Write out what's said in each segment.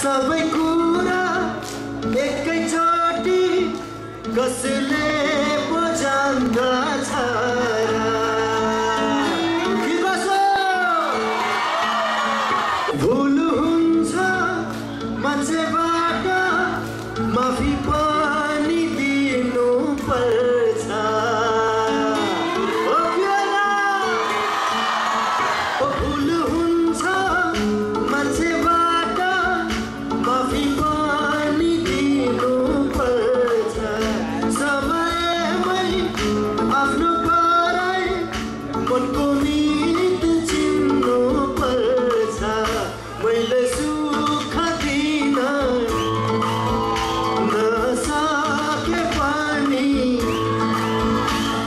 सबै कुरा एकैचोटि कसले पो जान्दछ भुल हुन्छ मान्छेबाट माफी पनि दिनु पर्छ भुल हुन्छ मान्छेबाट माफी पनि दिनु पर्छ समयमै आफ्नो पराई मनको मित चिन्नु पर्छ मैले सुख दिन नसके पनि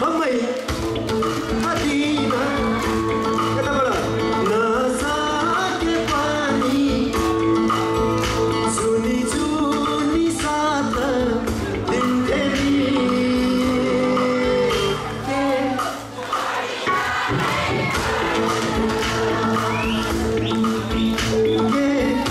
मैले दिन नसके पनि सुनी जुनी साथ दिन्थे नि के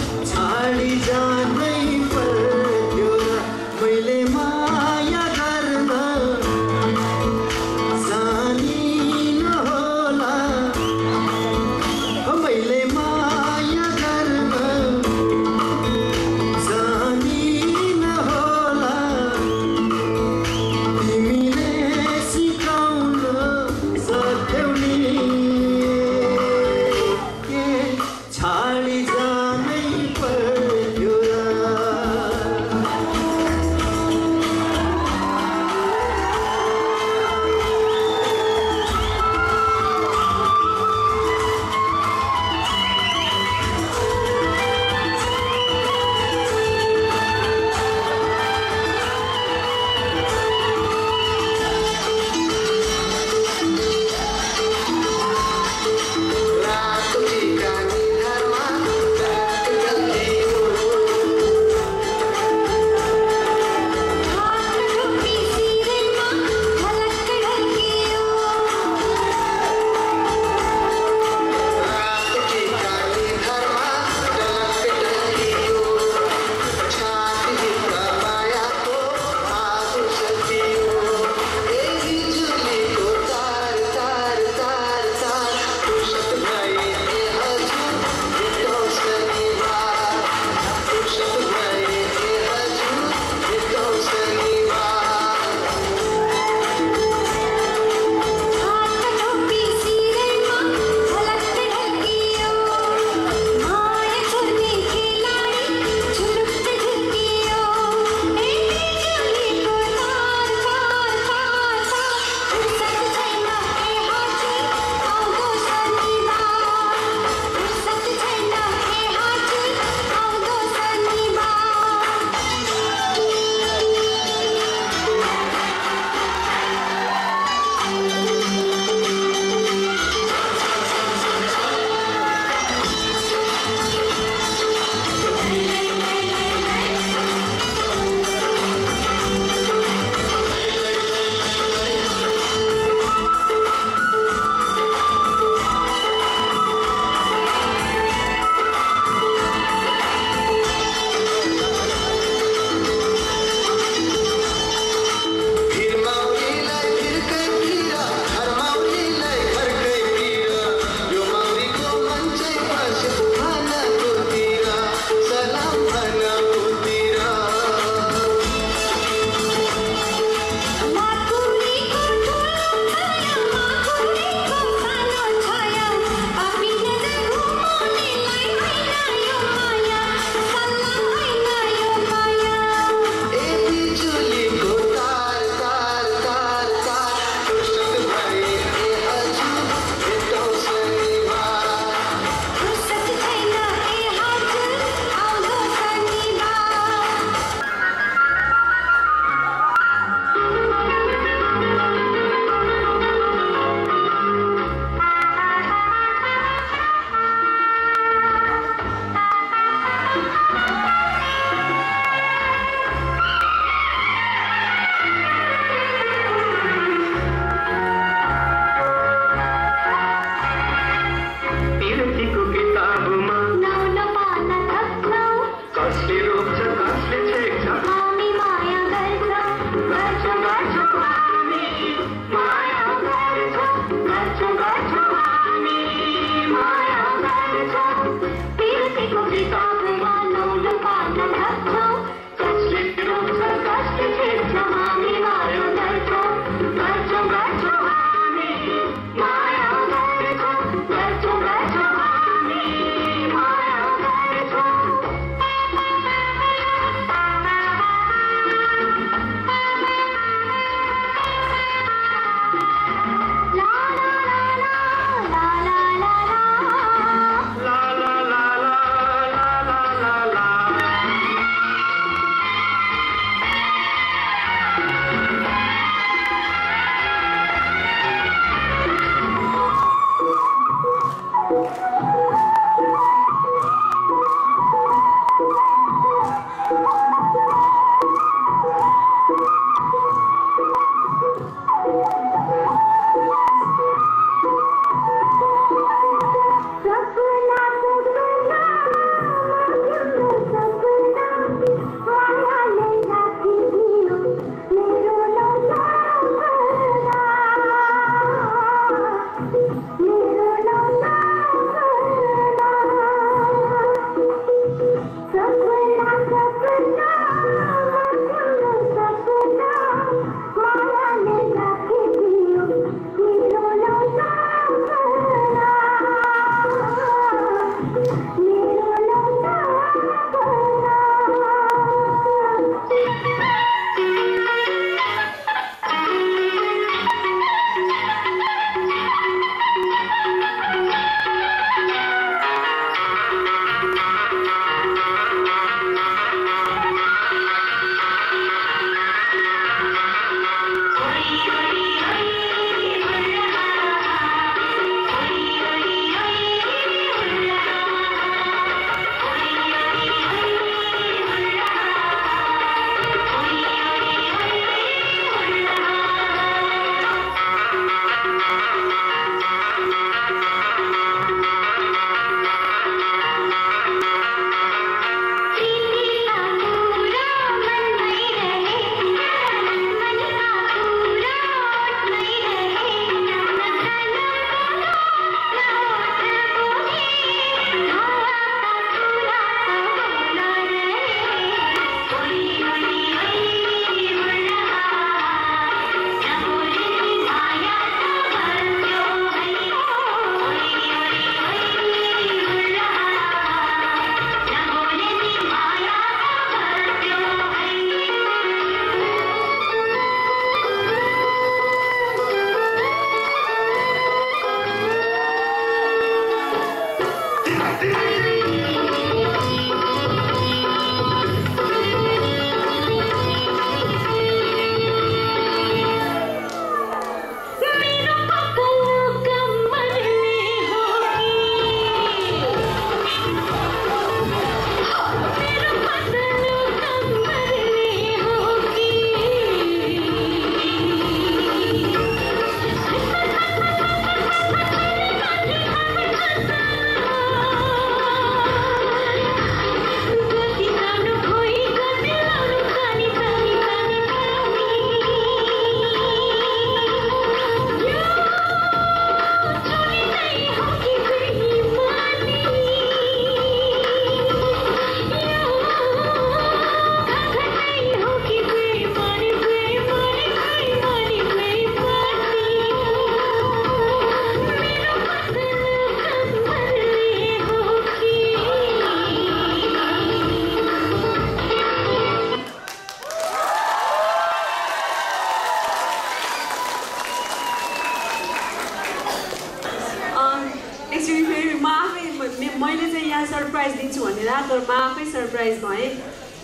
दिन्छु भनेर तर म आफै सरप्राइज भएँ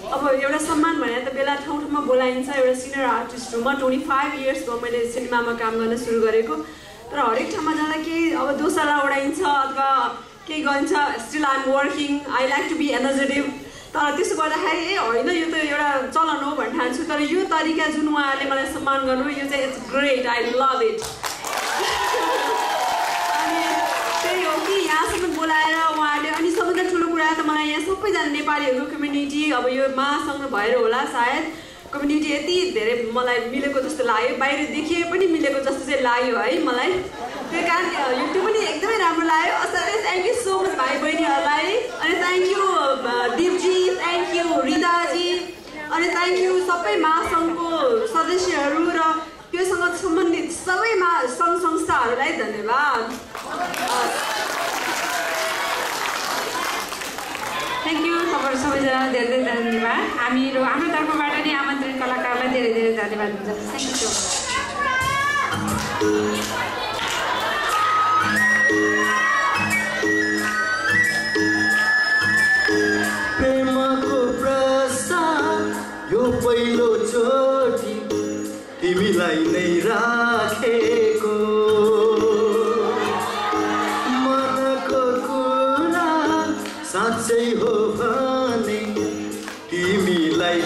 अब एउटा सम्मान भने त बेला ठाउँ ठाउँमा बोलाइन्छ एउटा सिनियर आर्टिस्ट हो म 25 इयर्स भयो मैले सिनेमामा काम गर्न सुरु गरेको तर हरेक ठाउँमा जाँदा केही अब दोसरा उडाइन्छ अथवा केही गरिन्छ still I am working I like to be energetic तर त्यसो गर्दाखेरि होइन यो त एउटा चलन हो भन्ने ठान्छु तर यो तरिका जुन उहाँहरूले मलाई सम्मान गर्नु यो चाहिँ it's great I love it अनि त्यही हो कि यहाँसम्म बोलाएर उहाँहरूले अनि सबैभन्दा ठुलो कुरा त मलाई यहाँ सबैजना नेपालीहरूको कम्युनिटी अब यो महासङ्घ भएर होला सायद कम्युनिटी यति धेरै मलाई मिलेको जस्तो लाग्यो बाहिर देखिए पनि मिलेको जस्तो चाहिँ लाग्यो है मलाई त्यही कारण त्यो पनि एकदमै राम्रो लाग्यो असाध्यै थ्याङ्क यू सो मच भाइ बहिनीहरूलाई अनि थ्याङ्क यू दिपजी थ्याङ्क यू रिदाजी अनि थ्याङ्क यू सबै महासङ्घको सदस्यहरू र त्योसँग सम्बन्धित सबै सङ्घ संस्थाहरूलाई धन्यवाद थ्याङ्क यू तपाईहरु सबैजना धेरै धेरै धन्यवाद हाम्रो तर्फबाट नि आमन्त्रित कलाकारलाई धेरै धेरै धन्यवाद दिन्छ thank you so much Premco प्रस्ताव यो पहिलो चोटि तिमीलाई नै राखेको मनको कुरा साँच्चै हो भने तिमीलाई